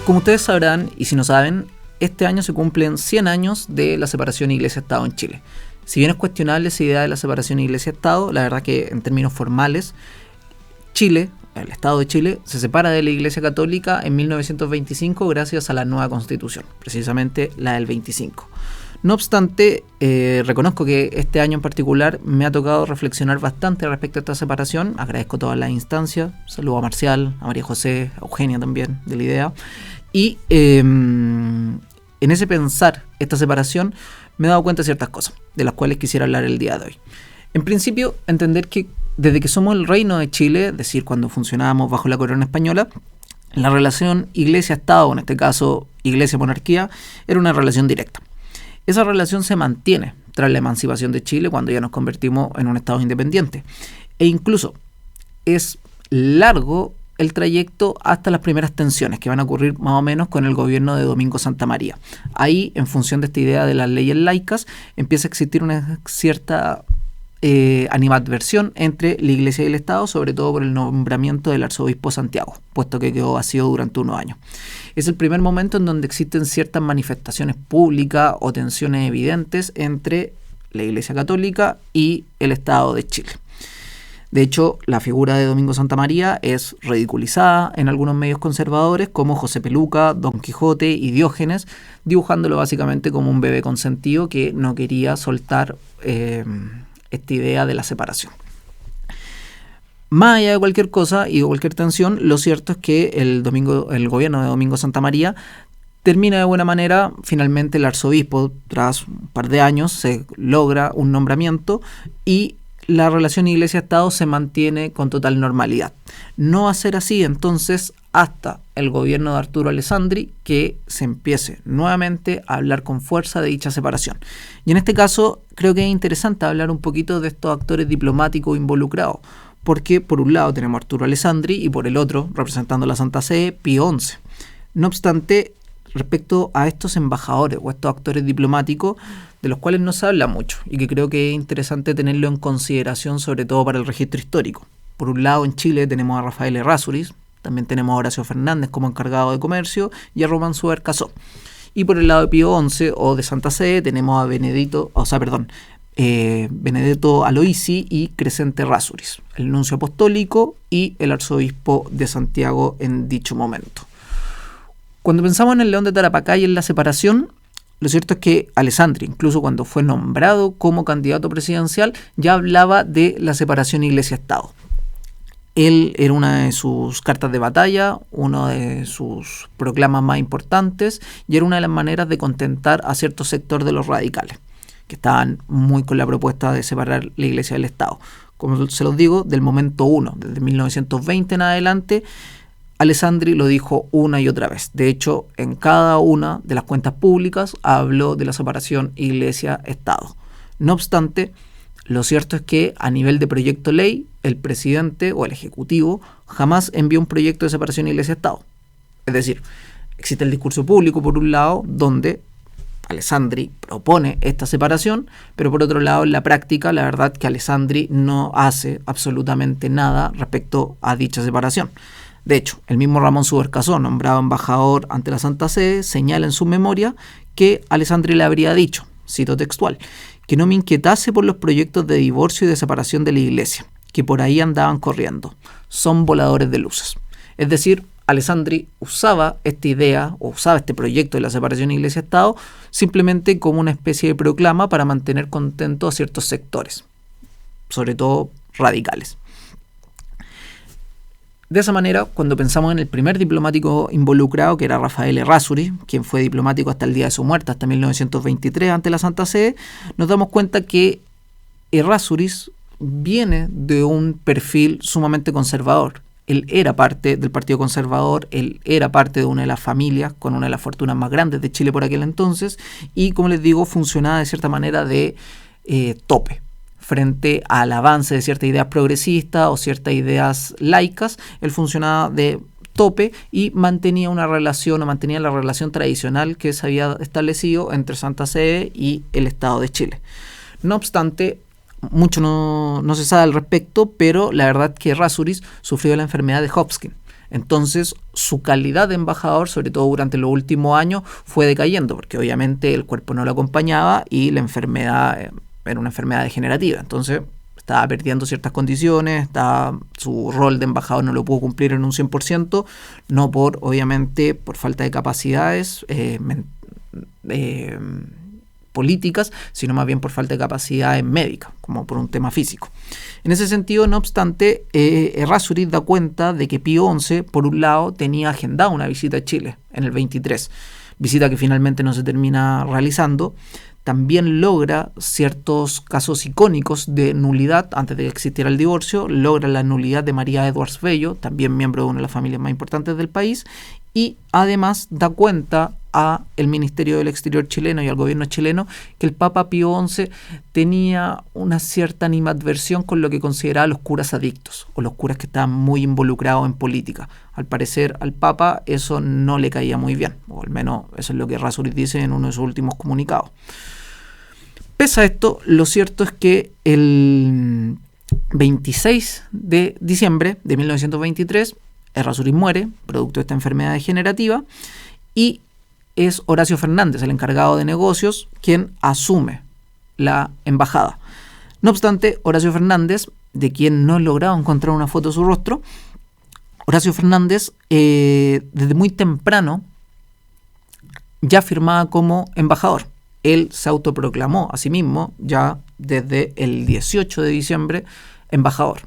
Como ustedes sabrán, y si no saben, este año se cumplen 100 años de la separación Iglesia-Estado en Chile. Si bien es cuestionable esa idea de la separación Iglesia-Estado, la verdad que en términos formales, Chile, el Estado de Chile, se separa de la Iglesia Católica en 1925 gracias a la nueva Constitución, precisamente la del 25. No obstante, reconozco que este año en particular me ha tocado reflexionar bastante respecto a esta separación. Agradezco todas las instancias. Saludo a Marcial, a María José, a Eugenia también, de la idea. Y en ese pensar esta separación me he dado cuenta de ciertas cosas, de las cuales quisiera hablar el día de hoy. En principio, entender que desde que somos el Reino de Chile, es decir, cuando funcionábamos bajo la corona española, la relación Iglesia-Estado, en este caso Iglesia-Monarquía, era una relación directa. Esa relación se mantiene tras la emancipación de Chile cuando ya nos convertimos en un Estado independiente. E incluso es largo el trayecto hasta las primeras tensiones que van a ocurrir más o menos con el gobierno de Domingo Santa María. Ahí, en función de esta idea de las leyes laicas, empieza a existir una cierta animadversión entre la Iglesia y el Estado, sobre todo por el nombramiento del arzobispo Santiago, puesto que quedó vacío durante unos años. Es el primer momento en donde existen ciertas manifestaciones públicas o tensiones evidentes entre la Iglesia Católica y el Estado de Chile. De hecho, la figura de Domingo Santa María es ridiculizada en algunos medios conservadores como José Peluca, Don Quijote y Diógenes, dibujándolo básicamente como un bebé consentido que no quería soltar esta idea de la separación. Más allá de cualquier cosa y de cualquier tensión, lo cierto es que el gobierno de Domingo Santa María termina de buena manera. Finalmente el arzobispo, tras un par de años, se logra un nombramiento y la relación Iglesia-Estado se mantiene con total normalidad. No va a ser así entonces hasta el gobierno de Arturo Alessandri que se empiece nuevamente a hablar con fuerza de dicha separación. Y en este caso creo que es interesante hablar un poquito de estos actores diplomáticos involucrados, porque por un lado tenemos a Arturo Alessandri y por el otro, representando la Santa Sede, Pío XI. No obstante, respecto a estos embajadores o estos actores diplomáticos de los cuales no se habla mucho y que creo que es interesante tenerlo en consideración, sobre todo para el registro histórico. Por un lado, en Chile tenemos a Rafael Errázuriz, también tenemos a Horacio Fernández como encargado de comercio y a Román Subercaseaux. Y por el lado de Pío XI o de Santa Sede tenemos a Benedetto Aloisi y Crescente Errázuriz, el nuncio apostólico y el arzobispo de Santiago en dicho momento. Cuando pensamos en el León de Tarapacá y en la separación, lo cierto es que Alessandri, incluso cuando fue nombrado como candidato presidencial, ya hablaba de la separación Iglesia-Estado. Él era una de sus cartas de batalla, uno de sus proclamas más importantes y era una de las maneras de contentar a cierto sector de los radicales, que estaban muy con la propuesta de separar la Iglesia del Estado. Como se los digo, del momento uno, desde 1920 en adelante, Alessandri lo dijo una y otra vez. De hecho, en cada una de las cuentas públicas habló de la separación Iglesia-Estado. No obstante, lo cierto es que a nivel de proyecto ley, el presidente o el ejecutivo jamás envió un proyecto de separación Iglesia-Estado. Es decir, existe el discurso público por un lado, donde Alessandri propone esta separación, pero por otro lado, en la práctica, la verdad que Alessandri no hace absolutamente nada respecto a dicha separación. De hecho, el mismo Ramón Subercaseaux, nombrado embajador ante la Santa Sede, señala en su memoria que Alessandri le habría dicho, cito textual, que no me inquietase por los proyectos de divorcio y de separación de la Iglesia, que por ahí andaban corriendo. Son voladores de luces. Es decir, Alessandri usaba esta idea o usaba este proyecto de la separación Iglesia-Estado simplemente como una especie de proclama para mantener contentos a ciertos sectores, sobre todo radicales. De esa manera, cuando pensamos en el primer diplomático involucrado, que era Rafael Errázuriz, quien fue diplomático hasta el día de su muerte, hasta 1923 ante la Santa Sede, nos damos cuenta que Errázuriz viene de un perfil sumamente conservador. Él era parte del Partido Conservador, él era parte de una de las familias con una de las fortunas más grandes de Chile por aquel entonces y, como les digo, funcionaba de cierta manera de tope frente al avance de ciertas ideas progresistas o ciertas ideas laicas. Él funcionaba de tope y mantenía la relación tradicional que se había establecido entre Santa Sede y el Estado de Chile. No obstante, mucho no se sabe al respecto, pero la verdad es que Errázuriz sufrió la enfermedad de Hodgkin. Entonces su calidad de embajador, sobre todo durante los últimos años, fue decayendo, porque obviamente el cuerpo no lo acompañaba y la enfermedad era una enfermedad degenerativa. Entonces estaba perdiendo ciertas condiciones, su rol de embajador no lo pudo cumplir en un 100%, no obviamente por falta de capacidades políticas, sino más bien por falta de capacidades médicas, como por un tema físico. En ese sentido, no obstante, Errázuriz da cuenta de que Pío XI, por un lado, tenía agendada una visita a Chile en el 23, visita que finalmente no se termina realizando. También logra ciertos casos icónicos de nulidad antes de que existiera el divorcio, logra la nulidad de María Edwards Bello, también miembro de una de las familias más importantes del país, y además da cuenta a el Ministerio del Exterior chileno y al gobierno chileno que el Papa Pío XI tenía una cierta animadversión con lo que consideraba los curas adictos o los curas que estaban muy involucrados en política. Al parecer al Papa eso no le caía muy bien, o al menos eso es lo que Errázuriz dice en uno de sus últimos comunicados. Pese a esto, lo cierto es que el 26 de diciembre de 1923 Errázuriz muere, producto de esta enfermedad degenerativa, y es Horacio Fernández, el encargado de negocios, quien asume la embajada. No obstante, Horacio Fernández, de quien no he logrado encontrar una foto de su rostro, Horacio Fernández desde muy temprano ya firmaba como embajador. Él se autoproclamó a sí mismo ya desde el 18 de diciembre embajador,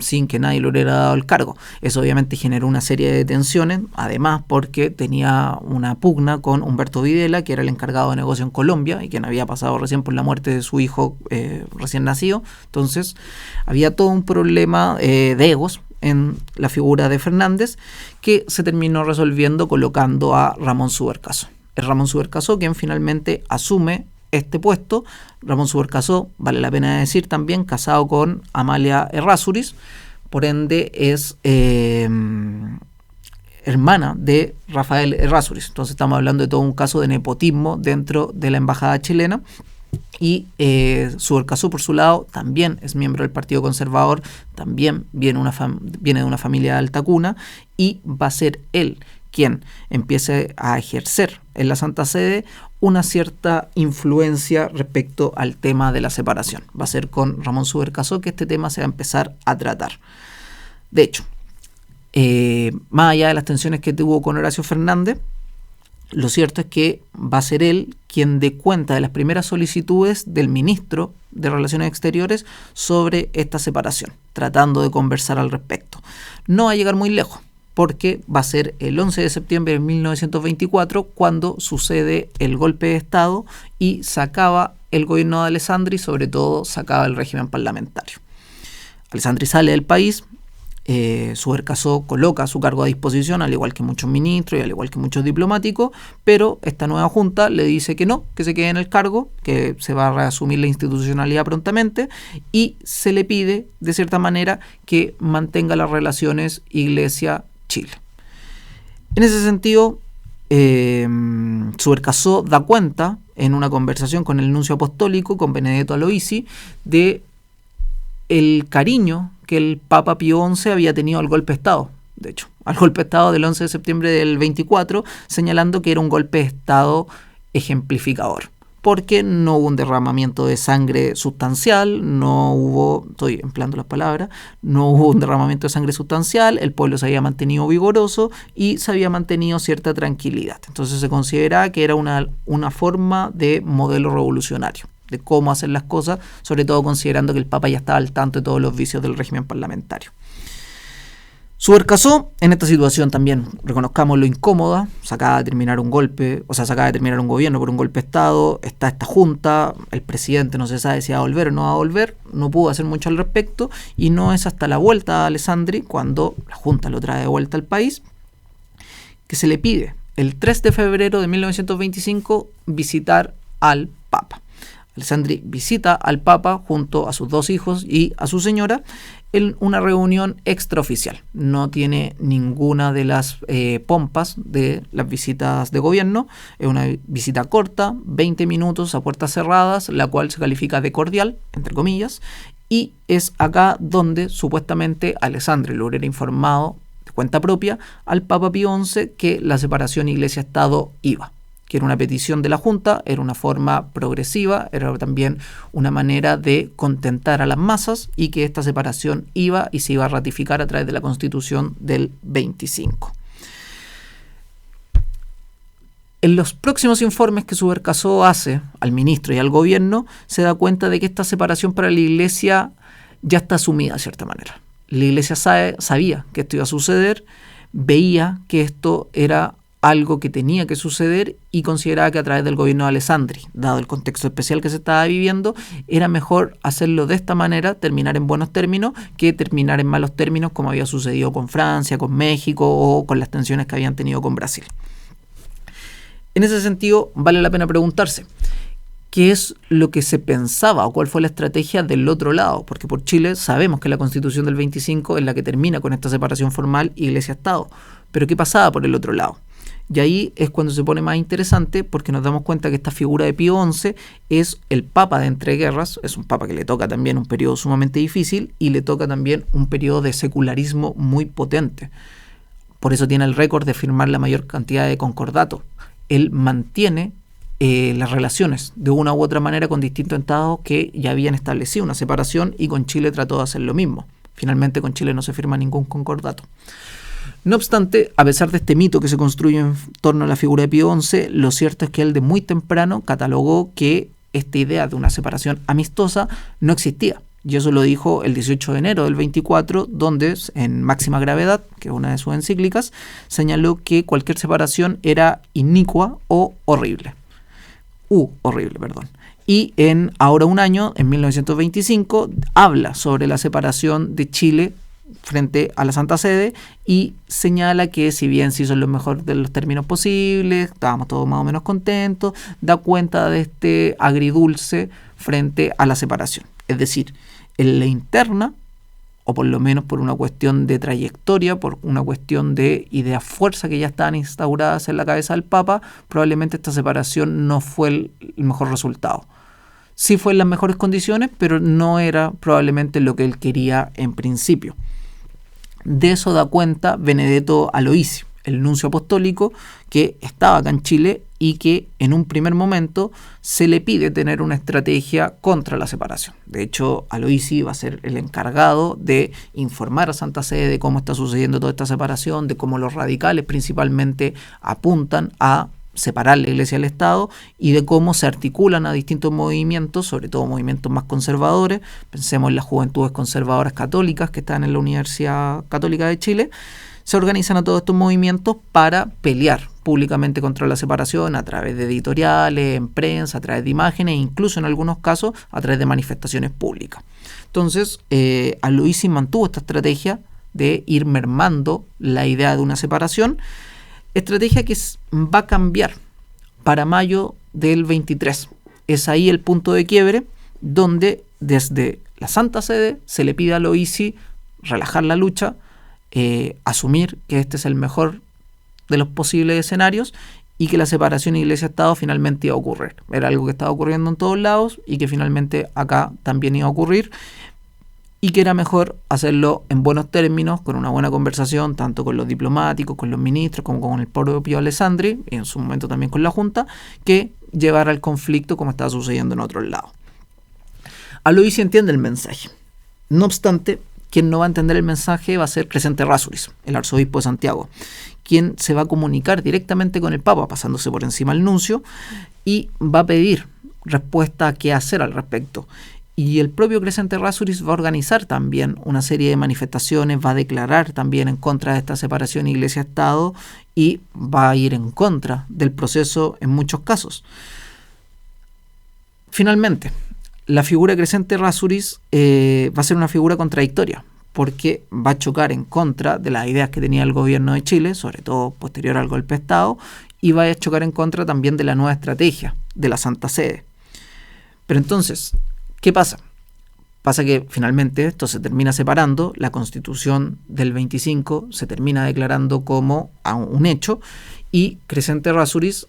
sin que nadie le hubiera dado el cargo. Eso obviamente generó una serie de tensiones, además porque tenía una pugna con Humberto Videla, que era el encargado de negocio en Colombia y quien había pasado recién por la muerte de su hijo recién nacido. Entonces había todo un problema de egos en la figura de Fernández, que se terminó resolviendo colocando a Ramón Subercaseaux. Es Ramón Subercaseaux quien finalmente asume este puesto. Ramón Subercaseaux, vale la pena decir también, casado con Amalia Errázuriz, por ende es hermana de Rafael Errázuriz. Entonces estamos hablando de todo un caso de nepotismo dentro de la embajada chilena. Y Subercaseaux, por su lado, también es miembro del Partido Conservador, también viene de una familia de alta cuna, y va a ser él quien empiece a ejercer en la Santa Sede una cierta influencia respecto al tema de la separación. Va a ser con Ramón Subercaseaux que este tema se va a empezar a tratar. De hecho, más allá de las tensiones que tuvo con Horacio Fernández, lo cierto es que va a ser él quien dé cuenta de las primeras solicitudes del ministro de Relaciones Exteriores sobre esta separación, tratando de conversar al respecto. No va a llegar muy lejos, porque va a ser el 11 de septiembre de 1924 cuando sucede el golpe de Estado y se acaba el gobierno de Alessandri, sobre todo se acaba el régimen parlamentario. Alessandri sale del país, Subercaseaux coloca su cargo a disposición, al igual que muchos ministros y al igual que muchos diplomáticos, pero esta nueva junta le dice que no, que se quede en el cargo, que se va a reasumir la institucionalidad prontamente, y se le pide, de cierta manera, que mantenga las relaciones Iglesia-Chile. En ese sentido, Subercaseaux da cuenta, en una conversación con el nuncio apostólico, con Benedetto Aloisi, de el cariño que el Papa Pío XI había tenido al golpe de Estado, de hecho, al golpe de Estado del 11 de septiembre del 24, señalando que era un golpe de Estado ejemplificador, porque no hubo un derramamiento de sangre sustancial, no hubo un derramamiento de sangre sustancial, el pueblo se había mantenido vigoroso y se había mantenido cierta tranquilidad. Entonces se consideraba que era una forma de modelo revolucionario, de cómo hacer las cosas, sobre todo considerando que el Papa ya estaba al tanto de todos los vicios del régimen parlamentario. Subercaseaux, en esta situación también, reconozcamos lo incómoda, se acaba de terminar un gobierno por un golpe de Estado, está esta junta, el presidente no se sabe si va a volver o no va a volver, no pudo hacer mucho al respecto, y no es hasta la vuelta a Alessandri, cuando la junta lo trae de vuelta al país, que se le pide el 3 de febrero de 1925 visitar al Papa. Alessandri visita al Papa junto a sus dos hijos y a su señora en una reunión extraoficial. No tiene ninguna de las pompas de las visitas de gobierno. Es una visita corta, 20 minutos a puertas cerradas, la cual se califica de cordial, entre comillas, y es acá donde supuestamente Alessandri lo hubiera informado de cuenta propia al Papa Pío XI que la separación Iglesia-Estado iba, que era una petición de la Junta, era una forma progresiva, era también una manera de contentar a las masas y que esta separación iba y se iba a ratificar a través de la Constitución del 25. En los próximos informes que Subercaseaux hace al ministro y al gobierno, se da cuenta de que esta separación para la Iglesia ya está asumida de cierta manera. La Iglesia sabía que esto iba a suceder, veía que esto era algo que tenía que suceder y consideraba que a través del gobierno de Alessandri, dado el contexto especial que se estaba viviendo, era mejor hacerlo de esta manera, terminar en buenos términos, que terminar en malos términos como había sucedido con Francia, con México o con las tensiones que habían tenido con Brasil. En ese sentido, vale la pena preguntarse, ¿qué es lo que se pensaba o cuál fue la estrategia del otro lado? Porque por Chile sabemos que la Constitución del 25 es la que termina con esta separación formal Iglesia-Estado. Pero ¿qué pasaba por el otro lado? Y ahí es cuando se pone más interesante porque nos damos cuenta que esta figura de Pío XI es el papa de entreguerras, es un papa que le toca también un periodo sumamente difícil y le toca también un periodo de secularismo muy potente. Por eso tiene el récord de firmar la mayor cantidad de concordatos. Él mantiene las relaciones de una u otra manera con distintos estados que ya habían establecido una separación y con Chile trató de hacer lo mismo. Finalmente con Chile no se firma ningún concordato. No obstante, a pesar de este mito que se construye en torno a la figura de Pío XI, lo cierto es que él de muy temprano catalogó que esta idea de una separación amistosa no existía. Y eso lo dijo el 18 de enero del 24, donde en Máxima Gravedad, que es una de sus encíclicas, señaló que cualquier separación era inicua o horrible. Y en Ahora un año, en 1925, habla sobre la separación de Chile frente a la Santa Sede y señala que si bien se hizo en lo mejor de los términos posibles, estábamos todos más o menos contentos, da cuenta de este agridulce frente a la separación. Es decir, en la interna, o por lo menos por una cuestión de trayectoria, por una cuestión de ideas fuerza que ya estaban instauradas en la cabeza del Papa, probablemente esta separación no fue el mejor resultado. Sí fue en las mejores condiciones, pero no era probablemente lo que él quería en principio. De eso da cuenta Benedetto Aloisi, el nuncio apostólico que estaba acá en Chile y que en un primer momento se le pide tener una estrategia contra la separación. De hecho, Aloisi va a ser el encargado de informar a Santa Sede de cómo está sucediendo toda esta separación, de cómo los radicales principalmente apuntan a separar la Iglesia del Estado y de cómo se articulan a distintos movimientos, sobre todo movimientos más conservadores. Pensemos en las juventudes conservadoras católicas que están en la Universidad Católica de Chile. Se organizan a todos estos movimientos para pelear públicamente contra la separación a través de editoriales, en prensa, a través de imágenes e incluso en algunos casos a través de manifestaciones públicas. Entonces, Aloisi mantuvo esta estrategia de ir mermando la idea de una separación, estrategia que va a cambiar para mayo del 23. Es ahí el punto de quiebre donde desde la Santa Sede se le pide a Aloisi relajar la lucha, asumir que este es el mejor de los posibles escenarios y que la separación Iglesia-Estado finalmente iba a ocurrir. Era algo que estaba ocurriendo en todos lados y que finalmente acá también iba a ocurrir y que era mejor hacerlo en buenos términos, con una buena conversación, tanto con los diplomáticos, con los ministros, como con el propio Alessandri, y en su momento también con la Junta, que llevar al conflicto como estaba sucediendo en otros lados. Aloisi entiende el mensaje. No obstante, quien no va a entender el mensaje va a ser Crescente Rasuris, el arzobispo de Santiago, quien se va a comunicar directamente con el Papa, pasándose por encima del nuncio, y va a pedir respuesta a qué hacer al respecto. Y el propio Crescente Rasuris va a organizar también una serie de manifestaciones, va a declarar también en contra de esta separación Iglesia-Estado y va a ir en contra del proceso en muchos casos. Finalmente, la figura de Crescente Rasuris va a ser una figura contradictoria, porque va a chocar en contra de las ideas que tenía el gobierno de Chile, sobre todo posterior al golpe de Estado, y va a chocar en contra también de la nueva estrategia de la Santa Sede. Pero entonces, ¿qué pasa? Pasa que finalmente esto se termina separando, la Constitución del 25 se termina declarando como un hecho y Crescente Rasuris,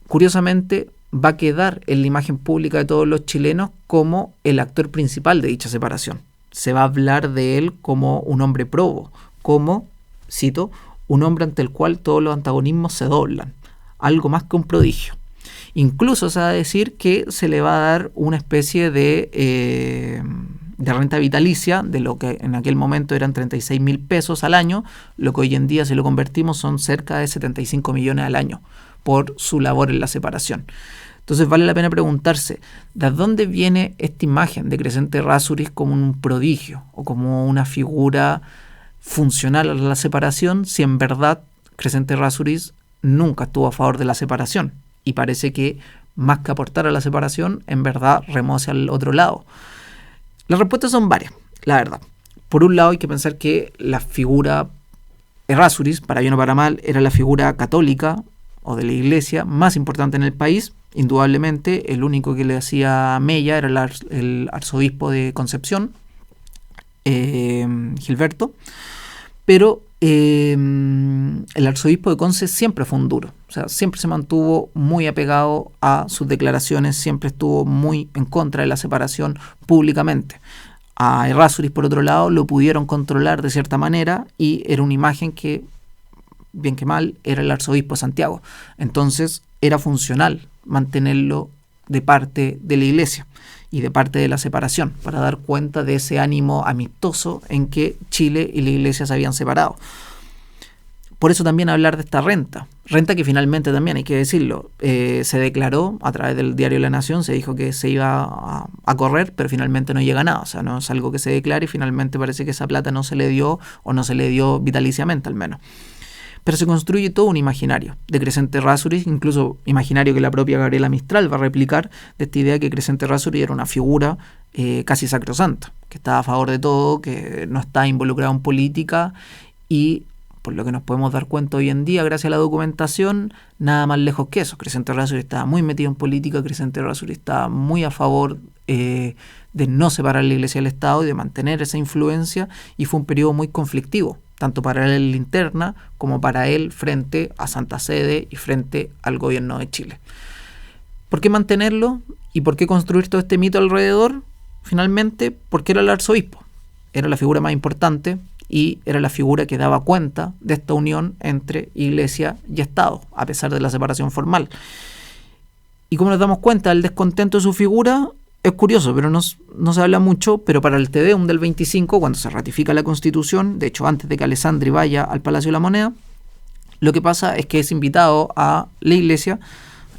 curiosamente, va a quedar en la imagen pública de todos los chilenos como el actor principal de dicha separación. Se va a hablar de él como un hombre probo, como cito, un hombre ante el cual todos los antagonismos se doblan, algo más que un prodigio. Incluso se va a decir que se le va a dar una especie de renta vitalicia de lo que en aquel momento eran 36.000 pesos al año, lo que hoy en día, si lo convertimos, son cerca de 75 millones al año por su labor en la separación. Entonces vale la pena preguntarse, ¿de dónde viene esta imagen de Crescente Errázuriz como un prodigio o como una figura funcional a la separación, si en verdad Crescente Errázuriz nunca estuvo a favor de la separación? Y parece que más que aportar a la separación, en verdad remó hacia el otro lado. Las respuestas son varias, la verdad. Por un lado hay que pensar que la figura Errázuriz, para bien o para mal, era la figura católica o de la iglesia más importante en el país. Indudablemente, el único que le hacía mella era el arzobispo de Concepción, Gilberto, pero el arzobispo de Conce siempre fue un duro, o sea, siempre se mantuvo muy apegado a sus declaraciones, siempre estuvo muy en contra de la separación públicamente. A Errázuriz, por otro lado, lo pudieron controlar de cierta manera y era una imagen que, bien que mal, era el arzobispo de Santiago. Entonces era funcional mantenerlo de parte de la iglesia y de parte de la separación, para dar cuenta de ese ánimo amistoso en que Chile y la iglesia se habían separado. Por eso también hablar de esta renta que finalmente también, hay que decirlo, se declaró a través del diario La Nación, se dijo que se iba a correr, pero finalmente no llega a nada, o sea, no es algo que se declare y finalmente parece que esa plata no se le dio, o no se le dio vitaliciamente al menos. Pero se construye todo un imaginario de Crescente Errázuriz, incluso imaginario que la propia Gabriela Mistral va a replicar, de esta idea que Crescente Errázuriz era una figura casi sacrosanta, que estaba a favor de todo, que no estaba involucrado en política, y por lo que nos podemos dar cuenta hoy en día, gracias a la documentación, nada más lejos que eso. Crescente Errázuriz estaba muy metido en política, Crescente Errázuriz estaba muy a favor de no separar la iglesia del Estado y de mantener esa influencia, y fue un periodo muy conflictivo, tanto para él en la interna como para él frente a Santa Sede y frente al gobierno de Chile. ¿Por qué mantenerlo y por qué construir todo este mito alrededor? Finalmente, porque era el arzobispo, era la figura más importante y era la figura que daba cuenta de esta unión entre iglesia y Estado, a pesar de la separación formal. Y como nos damos cuenta, el descontento de su figura es curioso, pero no se habla mucho, pero para el Te Deum del 25, cuando se ratifica la Constitución, de hecho antes de que Alessandri vaya al Palacio de la Moneda, lo que pasa es que es invitado a la iglesia,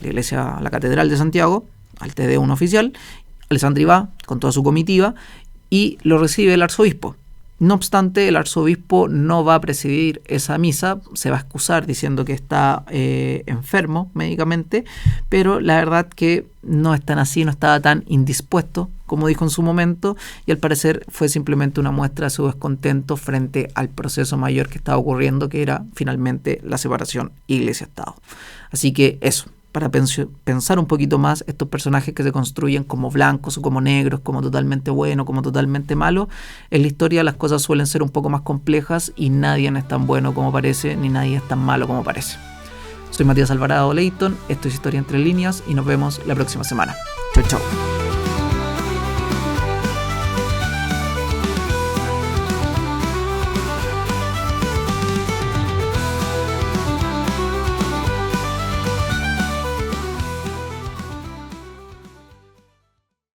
a la Catedral de Santiago, al Te Deum oficial. Alessandri va con toda su comitiva y lo recibe el arzobispo. No obstante, el arzobispo no va a presidir esa misa, se va a excusar diciendo que está enfermo médicamente, pero la verdad que no es tan así, no estaba tan indispuesto como dijo en su momento, y al parecer fue simplemente una muestra de su descontento frente al proceso mayor que estaba ocurriendo, que era finalmente la separación iglesia-estado. Así que eso, para pensar un poquito más estos personajes que se construyen como blancos o como negros, como totalmente buenos, como totalmente malos. En la historia las cosas suelen ser un poco más complejas y nadie es tan bueno como parece, ni nadie es tan malo como parece. Soy Matías Alvarado Leighton, esto es Historia Entre Líneas y nos vemos la próxima semana. Chau, chau.